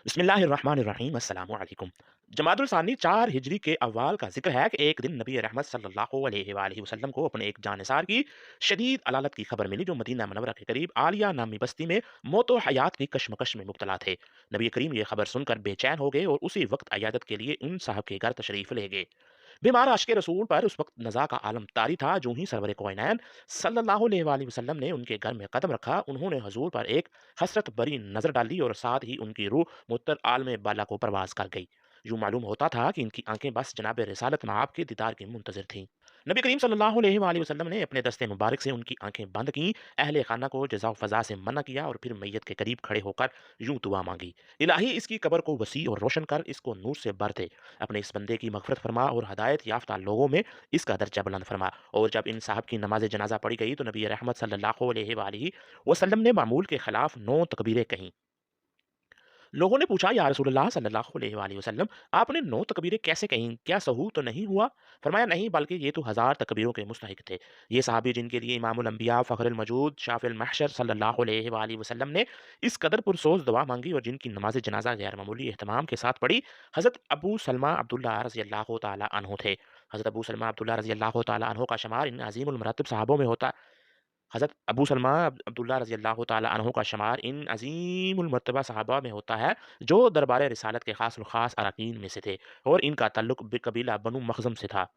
बिस्मिल्लाहिर्रहमानिर्रहीम अस्सलामु अलैकुम। जमादुल सानी 4 हिजरी के अव्वाल का ज़िक्र है कि एक दिन नबी रहमत सल्लल्लाहु अलैहि वसल्लम को अपने एक जानिसार की शदीद अलालत की खबर मिली जो मदीना मुनव्वरा के करीब आलिया नामी बस्ती में मौत व हयात की कशमकश में मुब्तला थे। नबी करीम ये खबर सुनकर बेचैन हो गए और उसी वक्त अयादत के लिए उन साहब के घर तशरीफ़ ले गए। बीमार आशिक रसूल पर उस वक्त नज़ा का आलम तारी था। जो ही सरवर कोइनैन सल्लल्लाहु अलैहि वसल्लम ने उनके घर में कदम रखा, उन्होंने हजूर पर एक हसरत भरी नज़र डाली और साथ ही उनकी रूह मुत्तर आलम बाला को परवास कर गई। यूं मालूम होता था कि इनकी आंखें बस जनाब रिसालत माब के दीदार की मुंतजर थीं। नबी करीम सल्लल्लाहु अलैहि वसल्लम ने अपने दस्ते मुबारक से उनकी आंखें बंद की, अहले खाना को जज़ा फ़ज़ा से मना किया और फिर मैयत के करीब खड़े होकर यूं दुआ मांगी, इलाही इसकी कब्र को वसी और रोशन कर, इसको नूर से भर दे, अपने इस बंदे की मगफरत फरमा और हदायत याफ्ता लोगों में इसका दर्जा बुलंद फरमा। और जब इन साहब की नमाज जनाजा पढ़ी गई तो नबी रहमत सल्लल्लाहु अलैहि वसल्लम ने मामूल के खिलाफ 9 तकबीरें कहीं। लोगों ने पूछा, या रसूलुल्लाह सल्लल्लाहु अलैहि वसल्लम, आपने 9 तकबीरें कैसे कहीं? क्या सहू तो नहीं हुआ? फरमाया, नहीं, बल्कि ये तो 1000 तकबीरों के मुस्तहिक थे। ये सहाबी जिनके लिए इमामुल अंबिया फ़ख्रुल मजूद शाफ़िल महशर सल्लल्लाहु अलैहि वसल्लम ने इस कदर पुरसोज दुआ मांगी और जिनकी नमाज जनाजा गैर मामूली एहतमाम के साथ पढ़ी, हज़रत अबू सलमा अब्दुल्लाह रज़ियल्लाहु ताला अन्हु थे। हज़रत अबू सलमा अब्दुल्लाह रज़ियल्लाहु ताला अन्हु का शुमार इन अज़ीमुल मरातिब सहाबों में होता। हज़रत अबू सलमा अब्दुल्लाह रज़ियल्लाहु ताला अन्हु का शुमार इन अज़ीमुल मर्तबा सहाबा में होता है जो दरबार रिसालत के ख़ास और ख़ास अरकान में से थे और इनका ताल्लुक कबीला बनु मखज़म से था।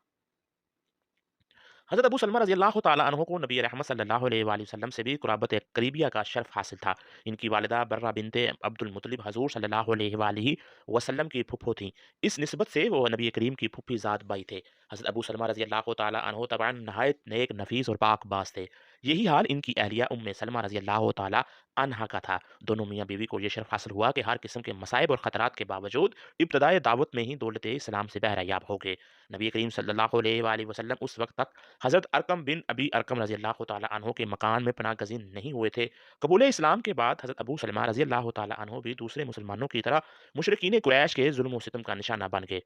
हज़रत अबू सलमा रज़ियल्लाहु ताला अन्हु को नबी रहमत सल्लल्लाहु अलैहि वसल्लम से भी क़ुरबत क़रीबिया का शर्फ़ हासिल था। इनकी वालिदा बर्रा बिन्ते अब्दुल मुत्तलिब हज़ूर सल्लल्लाहु अलैहि वसल्लम की फुफ्फो थीं। इस निस्बत से वो नबी करीम की फूफी ज़ात बाई थे। हज़रत अबू सलमा रज़ियल्लाहु ताला अन्हु तबअन नहायत नेक, नफ़ीस और पाक-बाज़ थे। यही हाल इनकी अहलिया उम्मे सलमा रज़ियल्लाहु ताला अन्हा का था। दोनों मियाँ बीवी को ये शर्फ़ हासिल हुआ कि हर किस्म के मसाइब और ख़तरात के बावजूद इब्तिदाए दावत में ही दौलत इस्लाम से बहरायाब हो गए। नबी करीम सल्लल्लाहु अलैहि वसल्लम उस वक़्त तक हज़रत अरकम बिन अबी अरकम रज़ियल्लाहु ताला अन्हु के मकान में पनाह गज़ीन नहीं हुए थे। कबूल इस्लाम के बाद हज़रत अबू सलमा रज़ियल्लाहु ताला अन्हु भी दूसरे मुसलमानों की तरह मुशरिकीन कुरैश के ज़ुल्म व सितम का निशाना बन गए।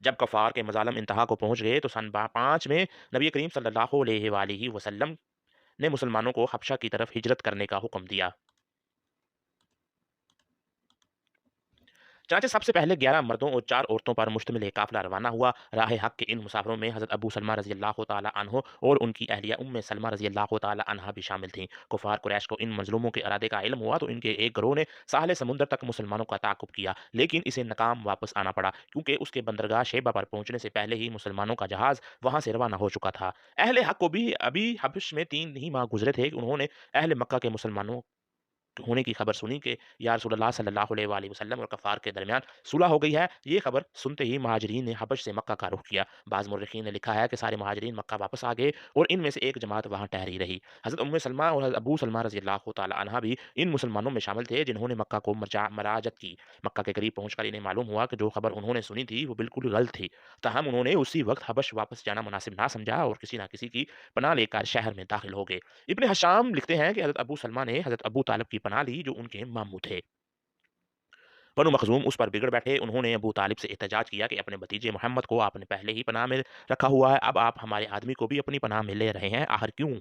जब कफ़ार के मज़ालिम इंतहा को पहुँच गए तो सन 5 में नबी करीम सल्लल्लाहु अलैहि वसल्लम ने मुसलमानों को हबशा की तरफ हिजरत करने का हुक्म दिया। चनाचे सबसे पहले 11 मर्दों और 4 औरतों पर मुश्तमिल एक काफ़िला रवाना हुआ। राह हक के इन मुसाफिरों में हज़रत अबू सलमा रज़ियल्लाहु ताला अन्हु और उनकी अहलिया उम्मे सलमा रज़ियल्लाहु ताला अन्हा भी शामिल थीं। कुफ़ार कुरैश को इन मज़लूमों के इरादे का इल्म हुआ तो इनके एक गिरोह ने साहिल समुंदर तक मुसलमानों का ताक़ुब किया, लेकिन इसे नाकाम वापस आना पड़ा क्योंकि उसके बंदरगाह शेबा पर पहुंचने से पहले ही मुसलमानों का जहाज़ वहां से रवाना हो चुका था। अहले हक को भी अभी हबश में 3 ही माह गुजरे थे कि उन्होंने अहले मक्का के मुसलमानों होने की खबर सुनी कि या रसूलल्लाह सल्लल्लाहु अलैहि वसल्लम और कफ़ार के दरमियान सुलह हो गई है। ये खबर सुनते ही महाजरीन ने हबश से मक्का का रुख किया। बाज़ मुर्रिखीन ने लिखा है कि सारे महाजरीन मक्का वापस आ गए और इनमें से एक जमात वहाँ ठहरी रही। हज़रत उम्मे सलमा और हज़रत अबू सलमा रज़ियल्लाहु ताला अन्हा भी इन मुसलमानों में शामिल थे जिन्होंने मक्का को मराजत की। मक्का के करीब पहुंचकर इन्हें मालूम हुआ कि जो खबर उन्होंने सुनी थी वो बिल्कुल गलत थी। ताहम उन्होंने उसी वक्त हबश वापस जाना मुनासिब ना समझा और किसी न किसी की पनाह लेकर शहर में दाखिल हो गए। इब्न हशाम लिखते हैं कि हज़रत अबू सलमा ने हज़रत अबू तालिब की पनाह ली जो उनके मामू थे। बनु मखज़ूम उस पर बिगड़ बैठे। उन्होंने अबू तालिब से एहतजाज किया कि अपने भतीजे मोहम्मद को आपने पहले ही पनाह में रखा हुआ है, अब आप हमारे आदमी को भी अपनी पनाह में ले रहे हैं, आखिर क्यों?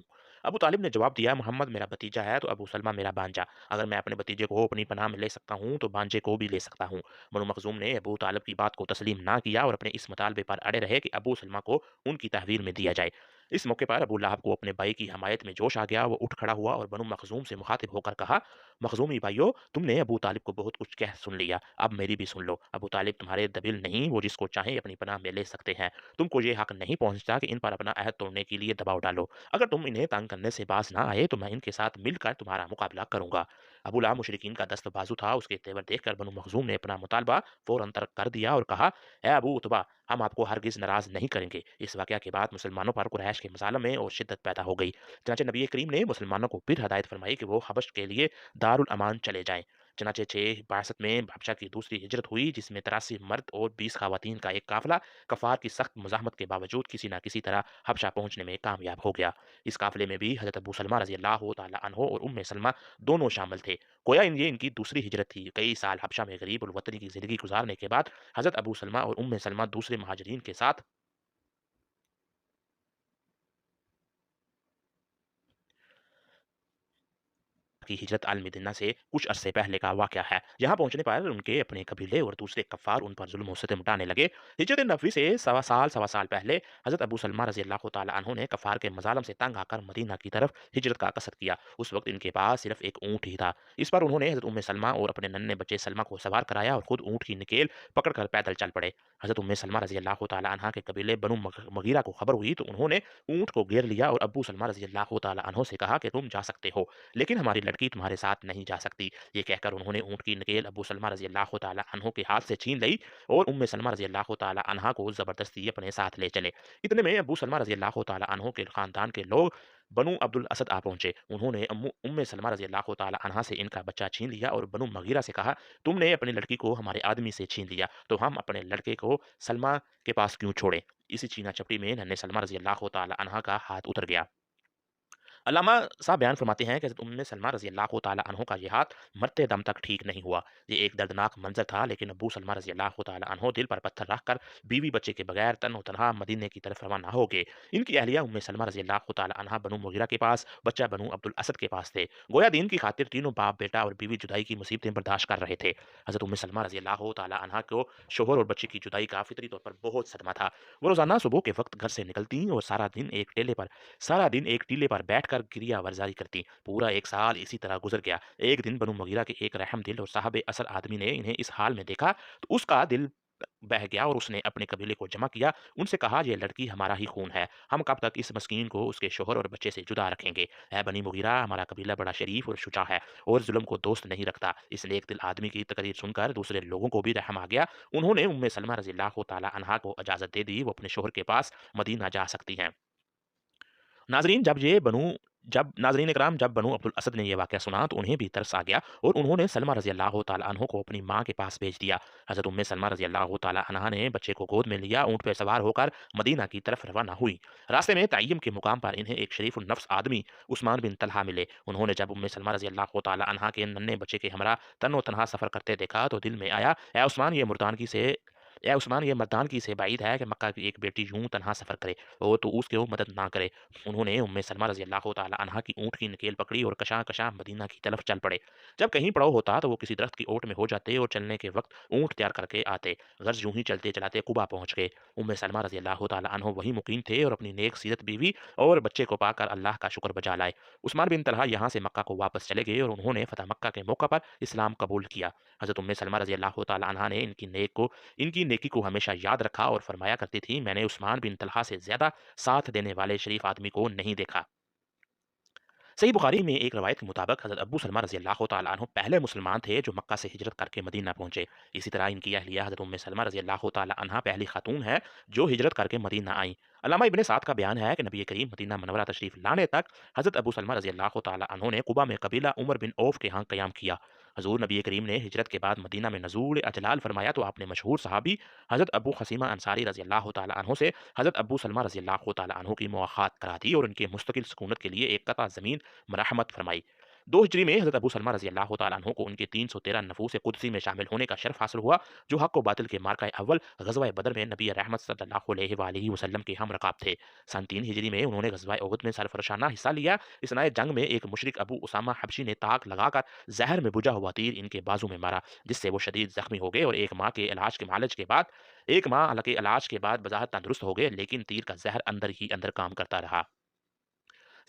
अबू तालिब ने जवाब दिया, मोहम्मद मेरा भतीजा है तो अबू सलमा मेरा भांजा। अगर मैं अपने भतीजे को अपनी पनाह में ले सकता हूँ तो भांजे को भी ले सकता हूँ। बनु मखज़ूम ने अबू तालिब की बात को तस्लीम ना किया और अपने इस मुतालबे पर अड़े रहे कि अबू सलमा को उनकी तहवील में दिया जाए। इस मौके पर अबू लहब को अपने भाई की हमायत में जोश आ गया। वो उठ खड़ा हुआ और बनु मखज़ूम से मुखातिब होकर कहा, मखज़ूमी भाइयों, तुमने अबू तालिब को बहुत कुछ कह सुन लिया, अब मेरी भी सुन लो। अबू तालिब तुम्हारे दबिल नहीं, वो जिसको चाहे अपनी पनाह में ले सकते हैं। तुमको ये हक नहीं पहुँचता कि इन पर अपना अहद तोड़ने के लिए दबाव डालो। अगर तुम इन्हें तंग करने से बाज ना आए तो मैं इनके साथ मिलकर तुम्हारा मुकाबला करूँगा। अबू लहब मुशरिकीन का दस्त बाजू था। उसके तेवर देखकर बनु मखज़ूम ने अपना मुतालबा फ़ौरन तर्क कर दिया और कहा, ए अबू उतबा, हम आपको हरगिज़ नाराज़ नहीं करेंगे। इस वाक़या के बाद मुसलमानों पर कुरैश के मसालों में और शिद्दत पैदा हो गई। चनाचे नबी करीम ने मुसलमानों को फिर हदायत फरमाई कि वो हबश के लिए दारुल अमान चले जाएँ। चनाचे 6 में हबशा की दूसरी हिजरत हुई जिसमें 83 मर्द और 20 ख़वातीन का एक काफ़िला कफ़ार की सख्त मुज़ाहमत के बावजूद किसी न किसी तरह हबशा पहुँचने में कामयाब हो गया। इस काफ़िले में भी हज़रत अबू सलमा रज़ियल्लाहु ताला अन्हु और उम्मे सलमा दोनों शामिल थे। गोया ये इनकी दूसरी हिजरत थी। कई साल हबशा में गरीब और वतनी की ज़िंदगी गुज़ारने के बाद हज़रत अबू सलमा और उम्मे सलमा दूसरे महाजरीन के साथ की हिजरत अल मदीना से कुछ अरसे पहले का वाक़या है। यहाँ पहुँचने पर उनके अपने कबीले और दूसरे कफ़ार उन पर ज़ुल्म और सितम ढाने लगे। हिजरत नबवी से सवा साल पहले हज़रत अबू सलमा रज़ियल्लाहु तआला अन्हु ने कफ़ार के मज़ालम से तंग आकर मदीना की तरफ हिजरत का कसद किया। उस वक़्त इनके पास सिर्फ़ एक ऊँट ही था। इस पर उन्होंने हज़रत उम्मे सलमा और अपने नन्हे बच्चे सलमा को सवार कराया और खुद ऊँट की नकेल पकड़कर पैदल चल पड़े। हज़रत उम्मे सलमा रज़ियल्लाहु तआला अन्हा के कबीले बनु मगीरा को खबर हुई तो उन्होंने ऊँट को घेर लिया और अब्बू सलमा रज़ियल्लाहु तआला अन्हु से कहा कि तुम जा सकते हो, लेकिन हमारी लड़की तुम्हारे साथ नहीं जा सकती। ये कहकर उन्होंने ऊँट की नकेल अब्बू सलमा रज़ियल्लाहु तआला अन्हु के हाथ से छीन ली और उम्मे सलमा रज़ियल्लाहु तआला अन्हा को ज़बरदस्ती अपने साथ ले चले। इतने में अब्बू सलमा रज़ियल्लाहु तआला अन्हु के ख़ानदान के लोग बनु अब्दुल असद आ पहुँचे। उन्होंने उम्मे सलमा रज़ियल्लाहु तआला अन्हा से इनका बच्चा छीन लिया और बनु मगीरा से कहा, तुमने अपनी लड़की को हमारे आदमी से छीन लिया, तो हम अपने लड़के को सलमा के पास क्यों छोड़ें? इसी छीना-झपटी में नन्हे सलमा रज़ियल्लाहु तआला अन्हा का हाथ उतर गया। अल्लामा साहब बयान फरमाते हैं कि हज़रत उम्मे सलमा रज़ियल्लाहु तआला अन्हु का ये हाथ मरते दम तक ठीक नहीं हुआ। ये एक दर्दनाक मंज़र था, लेकिन अब्बू सलमा रज़ियल्लाहु तआला अन्हु दिल पर पत्थर रखकर बीवी बच्चे के बगैर तन्हो-तन्हा मदीने की तरफ रवाना हो गए। इनकी अहलिया उम्मे सलमा रज़ियल्लाहु तआला अन्हा बनु मुग़ीरा के पास, बच्चा बनु अब्दुल असद के पास थे। गोया दीन की खातिर तीनों बाप, बेटा और बीवी जुदाई की मुसीबतें बर्दाश्त कर रहे थे। हज़रत उम्मे सलमा रज़ियल्लाहु तआला अन्हा को शौहर और बच्चे की जुदाई का फ़ितरी तौर पर बहुत सदमा था। वो रोज़ाना सुबह के वक़्त घर से निकलतीं और सारा दिन एक टीले पर बैठकर क्रिया वर्जारी करती। पूरा एक साल इसी तरह गुजर गया। एक दिन बनु मुगीरा के एक रहमदिल और साहब असर आदमी ने इन्हें इस हाल में देखा तो उसका दिल बह गया और उसने अपने कबीले को जमा किया। उनसे कहा, ये लड़की हमारा ही खून है, हम कब तक इस मस्कीन को उसके शोहर और बच्चे से जुदा रखेंगे। ऐ बनी मुगीरा, हमारा कबीला बड़ा शरीफ और शुजा है और जुल्म को दोस्त नहीं रखता। इस नेक दिल आदमी की तकरीर सुनकर दूसरे लोगों को भी रहम आ गया। उन्होंने उम्मे सलमा रज़ियल्लाहु तआला अन्हा को इजाज़त दे दी, वो अपने शोहर के पास मदीना जा सकती हैं। नाज़रीन जब नाज़रीन इकराम जब बनु अब्दुल असद ने ये वाक़या सुना तो उन्हें भी तरस आ गया और उन्होंने सलमा रज़ियल्लाहु तआला अन्हु को अपनी माँ के पास भेज दिया। हज़रत उम्मे सलमा रज़ियल्लाहु तआला अन्हा ने बच्चे को गोद में लिया, ऊँट पे सवार होकर मदीना की तरफ रवाना हुई। रास्ते में तय्यम के मुकाम पर इन्हें एक शरीफ़ुन नफ्स आदमी उस्मान बिन तलहा मिले। उन्होंने जब उम्मे सलमा रज़ियल्लाहु तआला अन्हा के नन्हे बच्चे के हमरा तनो-तनहा सफ़र करते देखा तो दिल में आया, ए उस्मान ये मर्दानगी से बाईद है कि मक्का की एक बेटी यूँ तन्हा सफ़र करे और तो उसकी वो मदद ना करे। उन्होंने उम्मे सलमा रज़ियल्लाहु तआला अन्हा की ऊँट की नकेल पकड़ी और कशां-कशां मदीना की तरफ चल पड़े। जब कहीं पड़ाव होता तो वो किसी दरख्त की ओट में हो जाते और चलने के वक़्त ऊँट तैयार करके आते। गर्ज़ यूँ ही चलते-चलाते कुबा पहुँच गए। उम्मे सलमा रज़ियल्लाहु तआला अन्हु वहीं मुकीम थे और अपनी नेक सीरत बीवी और बच्चे को पाकर अल्लाह का शुक्र बजा लाए। उस्मान बिन तलहा यहाँ से मक्का को वापस चले गए और उन्होंने फ़तह मक्का के मौका पर इस्लाम कबूल किया। हज़रत उम्मे सलमा रज़ियल्लाहु तआला अन्हा ने इनकी नेकी को हमेशा याद रखा और फरमाया करती थी, मैंने उस्मान बिन तलहा से ज़्यादा साथ देने वाले शरीफ आदमी को नहीं देखा। सही बुखारी में एक रवायत के मुताबिक हज़रत अब्बू सलमा रज़ियल्लाहु तआला अन्हु पहले मुसलमान थे जो मक्का से हिजरत करके मदीना पहुँचे। इसी तरह इनकी अहलिया हज़रत उम्मे सलमा रज़ियल्लाहु तआला अन्हा पहली खातून हैं जो हिजरत करके मदीना आईं। अल्लामा इब्न साद का बयान है कि नबी करीम मदीना मनव्वरा तशरीफ़ लाने तक हज़रत अबू सलमा रज़ियल्लाहु तआला अन्हु ने कुबा में कबीला उमर बिन औफ के यहाँ क़याम किया। हज़ूर नबी करीम ने हिजरत के बाद मदीना में नज़ूल अजलाल फरमाया तो आपने मशहूर सहाबी हज़रत अबू खसीमा अंसारी रज़ियल्लाहु तआला अन्हु से हज़रत अबू सलमा रज़ियल्लाहु तआला अन्हु की मुआख़ात करा दी और उनके मुस्तकिल सुकूनत के लिए एक कता ज़मीन मरहमत फरमाई। 2 हिजरी में हज़रत अबू सलमा रज़ियल्लाहु तआला अन्हु को उनके 313 नफूस कुदसी में शामिल होने का शर्फ हासिल हुआ, जो हक़ व बातिल के मार्का अव्वल ग़ज़वा बदर में नबी रहमत सल्लल्लाहु अलैहि वआलिहि वसल्लम के हम रकाब थे। सन 3 हिजरी में उन्होंने ग़ज़वा उहद में सरफ़रशाना हिस्सा लिया। इस्नाए जंग में एक मुशरिक अबू उसामा हबशी ने ताक लगाकर ज़हर में बुझा हुआ तीर इनके बाजू में मारा, जिससे वो शदीद ज़ख्मी हो गए और एक माह के इलाज के बाद बज़ाहिर तंदुरुस्त हो गए, लेकिन तीर का ज़हर अंदर ही अंदर काम करता रहा।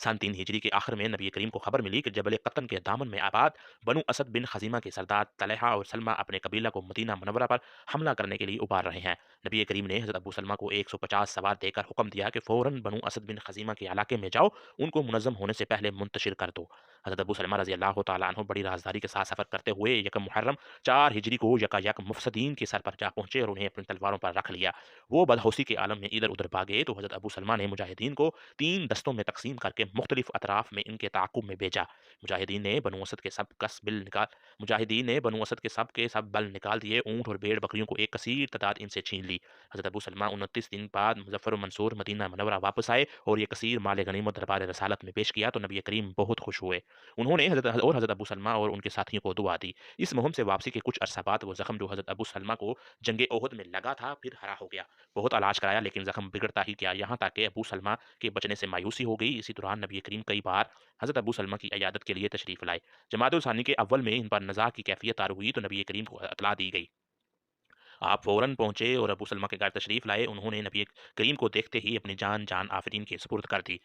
सन 3 हिजरी के आखिर में नबी करीम को खबर मिली कि जबल कतन के दामन में आबाद बनु असद बिन खजीमा के सरदार तलहा और सलमा अपने कबीला को मदीना मनवरा पर हमला करने के लिए उबार रहे हैं। नबी करीम ने हज़रत अबू सलमा को 150 सवार देकर हुक्म दिया कि फ़ौरन बनु असद बिन खजीमा के इलाके में जाओ, उनको मुनज़्ज़म होने से पहले मुंतशिर कर दो। हज़रत अबू सलमा रज़ी अल्लाह तआला अन्हु बड़ी राजदारी के साथ सफ़र करते हुए यकम मुहर्रम 4 हिजरी को यकायक मुफ़्सदीन के सर पर जा पहुँचे और उन्हें अपनी तलवारों पर रख लिया। वो बदहौसी के आलम में इधर-उधर भागे तो हज़रत अबू सलमा ने मुजाहिदीन को 3 दस्तों में तक़सीम करके मुख्तलिफ अतराफ में इनके ताक़ुब में भेजा। मुजाहिदीन ने बनु असद के सब कस बिल निकाल मुजाहिदीन ने बनु असद के सब बल निकाल दिए। ऊँट और भेड़ बकरियों को एक कसीर तादाद इनसे छीन ली। हज़रत अबू सलमा 29 दिन बाद मुज़फ़्फ़र और मंसूर मदीना मनव्वरा वापस आए और ये कसीर माल गनीमत दरबार रसालत में पेश किया तो नबी करीम बहुत खुश हुए। उन्होंने हज़रत अबू सलमा और उनके साथियों को दुआ दी। इस मुहिम से वापसी के कुछ अरसा बाद वो ज़ख्म जो हज़रत अबू सलमा को जंग ओहद में लगा था, फिर हरा हो गया। बहुत इलाज कराया लेकिन ज़ख्म बिगड़ता ही गया, यहाँ तक कि अबू सलमा के बचने से मायूसी हो गई। इसी दौरान नबी करीम कई बार हज़रत अबू सलमा की इयादत के लिए तशरीफ़ लाए। जमात सानी के अव्वल में इन पर नज़ा की कैफियत तारु हुई तो नबी करीम को इत्तला दी गई। आप फ़ौरन पहुँचे और अबू सलमा के घर तशरीफ़ लाए। उन्होंने नबी करीम को देखते ही अपनी जान आफ़रीन के सुपुर्द कर दी।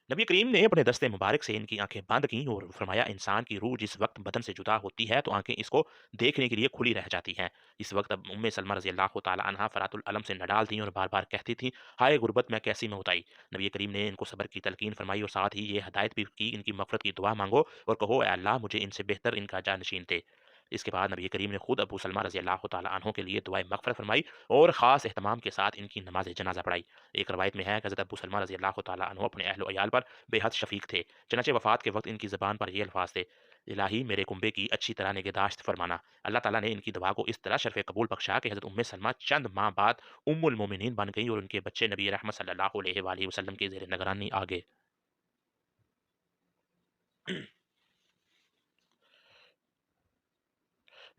नबी करीम ने अपने दस्ते मुबारक से इनकी आंखें बंद की और फरमाया, इंसान की रूह जिस वक्त बदन से जुदा होती है तो आंखें इसको देखने के लिए खुली रह जाती हैं। इस वक्त अब उम्मे सलमा रजी अल्लाह तआला अन्हा फरातुल अलम से नडाल थीं और बार बार कहती थीं, हाय गुर्बत मैं कैसी में उताई। नबी करीम ने इनको सब्र की तलकीन फरमाई और साथ ही ये हदायत भी की, इनकी मफरत की दुआ मांगो और कहो, ए अल्लाह मुझे इनसे बेहतर इनका जानशीन दे। इसके बाद नबी करीम ने खुद अबू सलमा रजी अल्लाह तआला अन्हो के लिए दुआए मगफरत फरमाई और ख़ास एहतमाम के साथ इनकी नमाज जनाजा पढ़ाई। एक रवायत में है कि हज़रत अबू सलमा रज़ी अल्लाह तआला अन्हु अपने अहल व अयाल पर बेहद शफ़ीक थे। चनाचे वफ़ात के वक़्त इनकी ज़बान पर ये अल्फ़ाज़ थे, इलाही मेरे कुंबे की अच्छी तरह निगहदाश्त फ़रमाना। अल्लाह ताला ने इनकी दुआ को इस तरह शर्फ़ कबूल बख्शा कि हज़रत उम्मे सलमा चंद माह बाद उम्मुल मोमिनीन बन गईं और उनके बच्चे नबी रहमत सल्लल्लाहु अलैहि वसल्लम के ज़ेर निगरानी आ गए।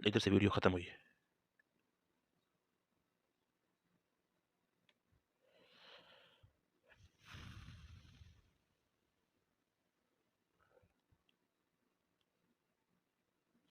इधर से वीडियो ख़त्म हुई।